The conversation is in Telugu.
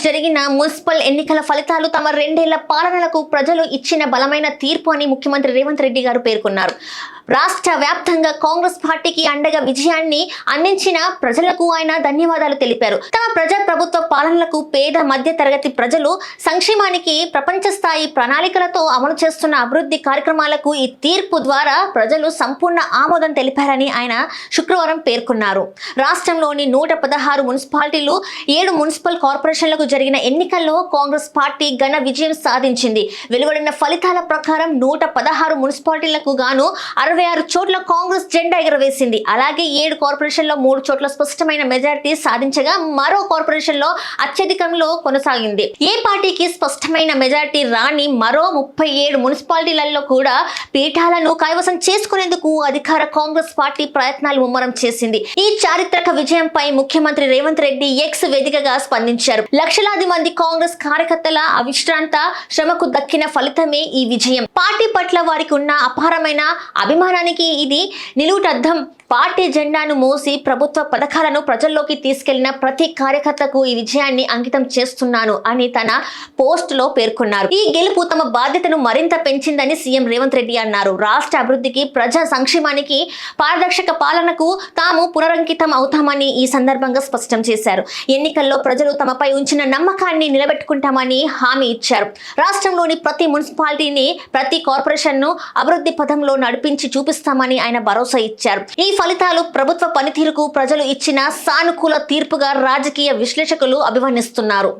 జరిగిన మున్సిపల్ ఎన్నికల ఫలితాలు తమ రెండేళ్ల పాలనలకు ప్రజలు ఇచ్చిన బలమైన తీర్పు అని ముఖ్యమంత్రి రేవంత్ రెడ్డి గారు పేర్కొన్నారు. రాష్ట్ర వ్యాప్తంగా కాంగ్రెస్ పార్టీకి అండగా విజయాన్ని అందించిన ప్రజలకు ఆయన ధన్యవాదాలు తెలిపారు. తమ ప్రజాప్రభుత్వ పాలనలకు పేద మధ్య తరగతి ప్రజలు సంక్షేమానికి ప్రపంచ స్థాయి ప్రణాళికలతో అమలు చేస్తున్న అభివృద్ధి కార్యక్రమాలకు ఈ తీర్పు ద్వారా ప్రజలు సంపూర్ణ ఆమోదం తెలిపారని ఆయన శుక్రవారం పేర్కొన్నారు. రాష్ట్రంలోని 116 మున్సిపాలిటీలు 7 మున్సిపల్ కార్పొరేషన్లకు జరిగిన ఎన్నికల్లో కాంగ్రెస్ పార్టీ ఘన విజయం సాధించింది. వెలువడిన ఫలితాల ప్రకారం 116 మున్సిపాలిటీలకు గాను 66 చోట్ల కాంగ్రెస్ జెండా ఎగరవేసింది. అలాగే 7 కార్పొరేషన్లో 3 చోట్ల స్పష్టమైన మెజారిటీ సాధించగా మరో కార్పొరేషన్ లో అత్యధికంలో కొనసాగింది. ఏ పార్టీకి స్పష్టమైన మెజారిటీ రాని మరో 37 మున్సిపాలిటీలలో కూడా పీఠాలను కైవసం చేసుకునేందుకు అధికార కాంగ్రెస్ పార్టీ ప్రయత్నాలు ముమ్మరం చేసింది. ఈ చారిత్రక విజయంపై ముఖ్యమంత్రి రేవంత్ రెడ్డి ఎక్స్ వేదికగా స్పందించారు. లక్షలాది మంది కాంగ్రెస్ కార్యకర్తల అవిశ్రాంత శ్రమకు దక్కిన ఫలితమే ఈ విజయం. పార్టీ పట్ల వారికి ఉన్న అపారమైన అభిమానానికి ఇది నిలువుటద్దం. పార్టీ జెండాను మోసి ప్రభుత్వ పథకాలను ప్రజల్లోకి తీసుకెళ్లిన ప్రతి కార్యకర్తకు ఈ విజయాన్ని అంకితం చేస్తున్నాను అని తన పోస్ట్ లో పేర్కొన్నారు. ఈ గెలుపు తమ బాధ్యతను మరింత పెంచిందని సీఎం రేవంత్ రెడ్డి అన్నారు. రాష్ట్ర అభివృద్ధికి, ప్రజా సంక్షేమానికి, పారదర్శక పాలనకు తాము పునరంకితం అవుతామని ఈ సందర్భంగా స్పష్టం చేశారు. ఎన్నికల్లో ప్రజలు తమపై ఉంచిన నమ్మకాన్ని నిలబెట్టుకుంటామని హామీ ఇచ్చారు. రాష్ట్రంలోని ప్రతి మున్సిపాలిటీని, ప్రతి కార్పొరేషన్ ను అభివృద్ధి పథంలో నడిపించి చూపిస్తామని ఆయన భరోసా ఇచ్చారు. ఈ ఫలితాలు ప్రభుత్వ పనితీరుకు ప్రజలు ఇచ్చిన సానుకూల తీర్పుగా రాజకీయ విశ్లేషకులు అభివర్ణిస్తున్నారు.